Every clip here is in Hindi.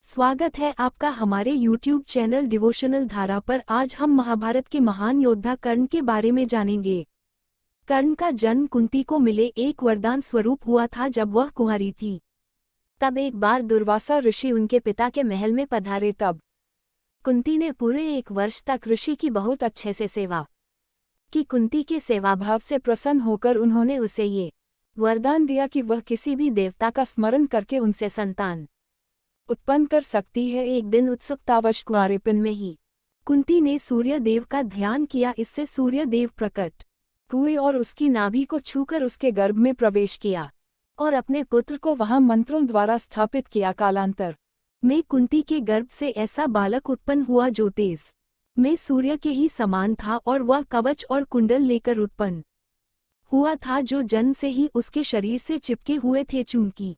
स्वागत है आपका हमारे YouTube चैनल डिवोशनल धारा पर। आज हम महाभारत के महान योद्धा कर्ण के बारे में जानेंगे। कर्ण का जन्म कुंती को मिले एक वरदान स्वरूप हुआ था जब वह कुंवारी थी। तब एक बार दुर्वासा ऋषि उनके पिता के महल में पधारे। तब कुंती ने पूरे 1 वर्ष तक ऋषि की बहुत अच्छे से सेवा की। कुंती के सेवाभाव से प्रसन्न होकर उन्होंने उसे ये वरदान दिया कि वह किसी भी देवता का स्मरण करके उनसे संतान उत्पन्न कर सकती है। एक दिन उत्सुकतावश कुंवारेपन में ही कुंती ने सूर्य देव का ध्यान किया। इससे सूर्य देव प्रकट हुए और उसकी नाभि को छूकर उसके गर्भ में प्रवेश किया और अपने पुत्र को वहां मंत्रों द्वारा स्थापित किया। कालांतर में कुंती के गर्भ से ऐसा बालक उत्पन्न हुआ जो तेज में सूर्य के ही समान था, और वह कवच और कुंडल लेकर उत्पन्न हुआ था जो जन्म से ही उसके शरीर से चिपके हुए थे। चूंकि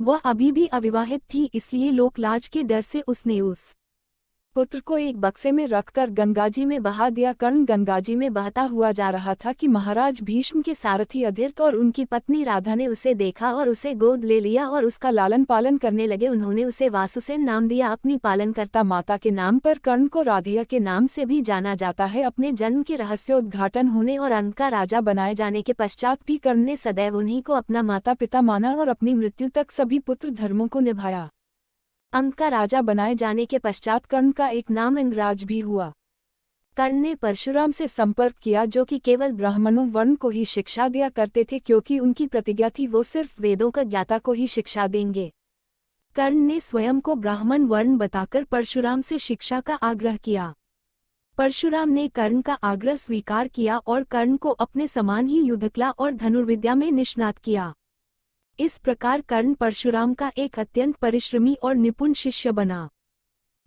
वह अभी भी अविवाहित थी, इसलिए लोकलाज के डर से उसने उस पुत्र को एक बक्से में रखकर गंगाजी में बहा दिया। कर्ण गंगाजी में बहता हुआ जा रहा था कि महाराज भीष्म के सारथी अधीरथ और उनकी पत्नी राधा ने उसे देखा और उसे गोद ले लिया और उसका लालन पालन करने लगे। उन्होंने उसे वासुसेन नाम दिया, अपनी पालनकर्ता माता के नाम पर। कर्ण को राधिया के नाम से भी जाना जाता है। अपने जन्म के रहस्योद्घाटन होने और अंक का राजा बनाए जाने के पश्चात भी कर्ण ने सदैव उन्हीं को अपना माता पिता माना और अपनी मृत्यु तक सभी पुत्र धर्मों को निभाया। अंक का राजा बनाए जाने के पश्चात कर्ण का एक नाम अंगराज भी हुआ। कर्ण ने परशुराम से संपर्क किया, जो कि केवल ब्राह्मणों वर्ण को ही शिक्षा दिया करते थे, क्योंकि उनकी प्रतिज्ञा थी वो सिर्फ वेदों का ज्ञाता को ही शिक्षा देंगे। कर्ण ने स्वयं को ब्राह्मण वर्ण बताकर परशुराम से शिक्षा का आग्रह किया। परशुराम ने कर्ण का आग्रह स्वीकार किया और कर्ण को अपने समान ही युद्धकला और धनुर्विद्या में निष्णात किया। इस प्रकार कर्ण परशुराम का एक अत्यंत परिश्रमी और निपुण शिष्य बना।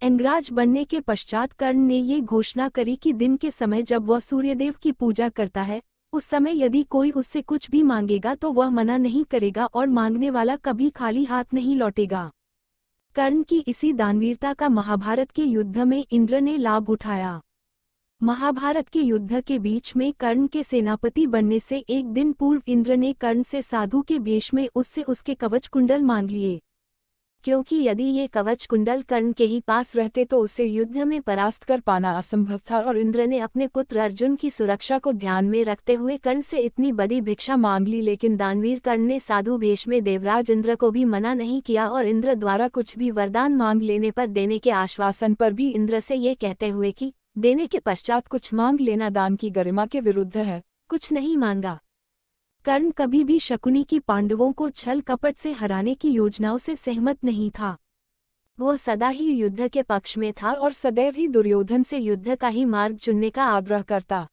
अंगराज बनने के पश्चात कर्ण ने ये घोषणा करी कि दिन के समय जब वह सूर्यदेव की पूजा करता है, उस समय यदि कोई उससे कुछ भी मांगेगा तो वह मना नहीं करेगा और मांगने वाला कभी खाली हाथ नहीं लौटेगा। कर्ण की इसी दानवीरता का महाभारत के युद्ध में इंद्र ने लाभ उठाया। महाभारत के युद्ध के बीच में कर्ण के सेनापति बनने से एक दिन पूर्व इंद्र ने कर्ण से साधु के वेश में उससे उसके कवच कुंडल मांग लिए, क्योंकि यदि ये कवच कुंडल कर्ण के ही पास रहते तो उसे युद्ध में परास्त कर पाना असंभव था। और इंद्र ने अपने पुत्र अर्जुन की सुरक्षा को ध्यान में रखते हुए कर्ण से इतनी बड़ी भिक्षा मांग ली। लेकिन दानवीर कर्ण ने साधु भेष में देवराज इंद्र को भी मना नहीं किया और इंद्र द्वारा कुछ भी वरदान मांग लेने पर देने के आश्वासन पर भी इंद्र से ये कहते हुए कि देने के पश्चात कुछ मांग लेना दान की गरिमा के विरुद्ध है, कुछ नहीं मांगा। कर्ण कभी भी शकुनी की पांडवों को छल कपट से हराने की योजनाओं से सहमत नहीं था। वह सदा ही युद्ध के पक्ष में था और सदैव ही दुर्योधन से युद्ध का ही मार्ग चुनने का आग्रह करता।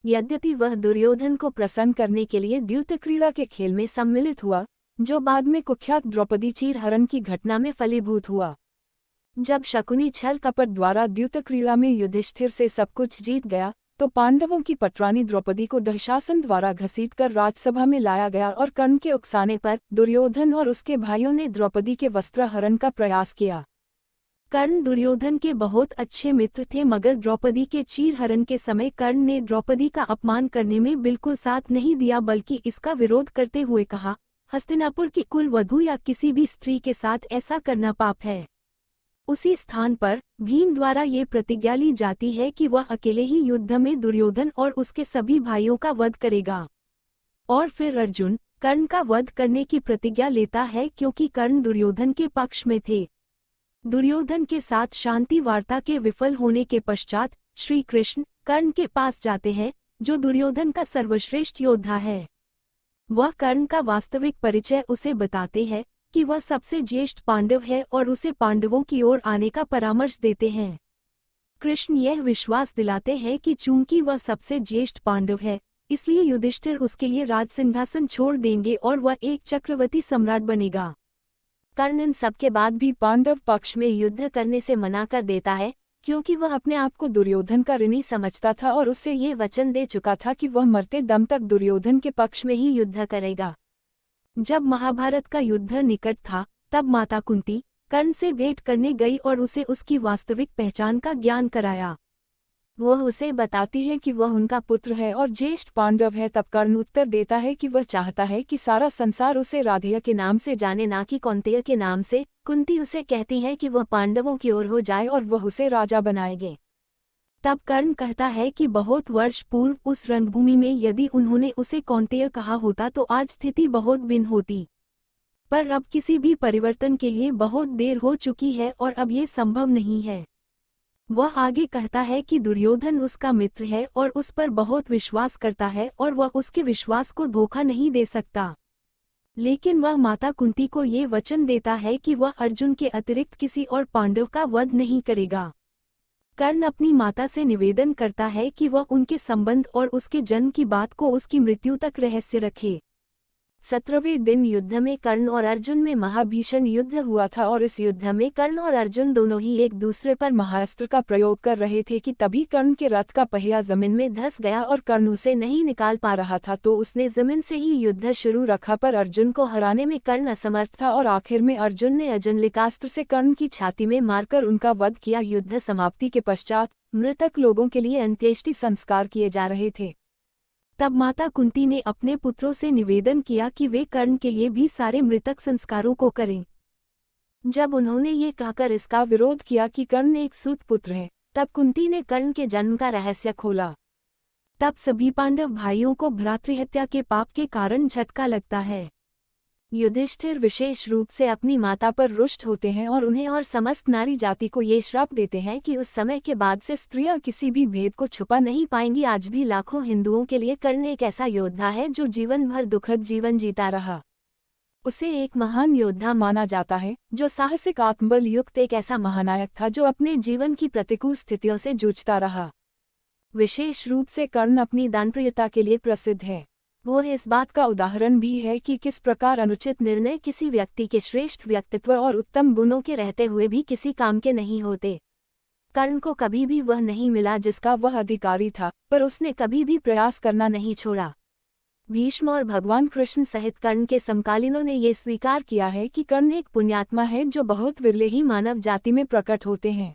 यद्यपि वह दुर्योधन को प्रसन्न करने के लिए द्यूतक्रीड़ा के खेल में सम्मिलित हुआ, जो बाद में कुख्यात द्रौपदी चीरहरण की घटना में फलीभूत हुआ। जब शकुनी छल कपट द्वारा द्यूतक्रीड़ा में युधिष्ठिर से सब कुछ जीत गया, तो पांडवों की पटरानी द्रौपदी को दुशासन द्वारा घसीटकर राजसभा में लाया गया और कर्ण के उकसाने पर दुर्योधन और उसके भाइयों ने द्रौपदी के वस्त्रहरण का प्रयास किया। कर्ण दुर्योधन के बहुत अच्छे मित्र थे, मगर द्रौपदी के चीरहरण के समय कर्ण ने द्रौपदी का अपमान करने में बिल्कुल साथ नहीं दिया, बल्कि इसका विरोध करते हुए कहा, हस्तिनापुर की कुल वधू या किसी भी स्त्री के साथ ऐसा करना पाप है। उसी स्थान पर भीम द्वारा ये प्रतिज्ञा ली जाती है कि वह अकेले ही युद्ध में दुर्योधन और उसके सभी भाइयों का वध करेगा। और फिर अर्जुन कर्ण का वध करने की प्रतिज्ञा लेता है, क्योंकि कर्ण दुर्योधन के पक्ष में थे। दुर्योधन के साथ शांति वार्ता के विफल होने के पश्चात श्री कृष्ण कर्ण के पास जाते हैं, जो दुर्योधन का सर्वश्रेष्ठ योद्धा है। वह कर्ण का वास्तविक परिचय उसे बताते हैं कि वह सबसे ज्येष्ठ पांडव है और उसे पांडवों की ओर आने का परामर्श देते हैं। कृष्ण यह विश्वास दिलाते हैं कि चूंकि वह सबसे ज्येष्ठ पांडव है, इसलिए युधिष्ठिर उसके लिए राजसिंहासन छोड़ देंगे और वह एक चक्रवर्ती सम्राट बनेगा। कर्ण इन सबके बाद भी पांडव पक्ष में युद्ध करने से मना कर देता है, क्योंकि वह अपने आप को दुर्योधन का ऋणी समझता था और उससे ये वचन दे चुका था कि वह मरते दम तक दुर्योधन के पक्ष में ही युद्ध करेगा। जब महाभारत का युद्ध निकट था, तब माता कुंती कर्ण से भेंट करने गई और उसे उसकी वास्तविक पहचान का ज्ञान कराया। वह उसे बताती है कि वह उनका पुत्र है और ज्येष्ठ पांडव है। तब कर्ण उत्तर देता है कि वह चाहता है कि सारा संसार उसे राधेय के नाम से जाने, ना कि कौन्तेय के नाम से। कुंती उसे कहती है कि वह पांडवों की ओर हो जाए और वह उसे राजा बनाएंगे। तब कर्ण कहता है कि बहुत वर्ष पूर्व उस रणभूमि में यदि उन्होंने उसे कौन्तेय कहा होता तो आज स्थिति बहुत भिन्न होती, पर अब किसी भी परिवर्तन के लिए बहुत देर हो चुकी है और अब ये संभव नहीं है। वह आगे कहता है कि दुर्योधन उसका मित्र है और उस पर बहुत विश्वास करता है और वह उसके विश्वास को धोखा नहीं दे सकता। लेकिन वह माता कुंती को ये वचन देता है कि वह अर्जुन के अतिरिक्त किसी और पांडव का वध नहीं करेगा। कर्ण अपनी माता से निवेदन करता है कि वह उनके संबंध और उसके जन्म की बात को उसकी मृत्यु तक रहस्य रखे। 17वें दिन युद्ध में कर्ण और अर्जुन में महाभीषण युद्ध हुआ था और इस युद्ध में कर्ण और अर्जुन दोनों ही एक दूसरे पर महाअस्त्र का प्रयोग कर रहे थे कि तभी कर्ण के रथ का पहिया जमीन में धंस गया और कर्ण उसे नहीं निकाल पा रहा था, तो उसने जमीन से ही युद्ध शुरू रखा, पर अर्जुन को हराने में कर्ण असमर्थ था और आखिर में अर्जुन ने अजनलिकास्त्र से कर्ण की छाती में मारकर उनका वध किया। युद्ध समाप्ति के पश्चात मृतक लोगों के लिए अंत्येष्टि संस्कार किए जा रहे थे। तब माता कुंती ने अपने पुत्रों से निवेदन किया कि वे कर्ण के लिए भी सारे मृतक संस्कारों को करें। जब उन्होंने ये कहकर इसका विरोध किया कि कर्ण एक सूत पुत्र है, तब कुंती ने कर्ण के जन्म का रहस्य खोला। तब सभी पांडव भाइयों को भ्रातृहत्या के पाप के कारण झटका लगता है। युधिष्ठिर विशेष रूप से अपनी माता पर रुष्ट होते हैं और उन्हें और समस्त नारी जाति को ये श्राप देते हैं कि उस समय के बाद से स्त्रियां किसी भी भेद को छुपा नहीं पाएंगी। आज भी लाखों हिंदुओं के लिए कर्ण एक ऐसा योद्धा है जो जीवन भर दुखद जीवन जीता रहा। उसे एक महान योद्धा माना जाता है जो साहसिक आत्मबल युक्त एक ऐसा महानायक था जो अपने जीवन की प्रतिकूल स्थितियों से जूझता रहा। विशेष रूप से कर्ण अपनी दानप्रियता के लिए प्रसिद्ध है। वो इस बात का उदाहरण भी है कि किस प्रकार अनुचित निर्णय किसी व्यक्ति के श्रेष्ठ व्यक्तित्व और उत्तम गुणों के रहते हुए भी किसी काम के नहीं होते। कर्ण को कभी भी वह नहीं मिला जिसका वह अधिकारी था, पर उसने कभी भी प्रयास करना नहीं छोड़ा। भीष्म और भगवान कृष्ण सहित कर्ण के समकालीनों ने ये स्वीकार किया है कि कर्ण एक पुण्यात्मा है जो बहुत विरले ही मानव जाति में प्रकट होते हैं।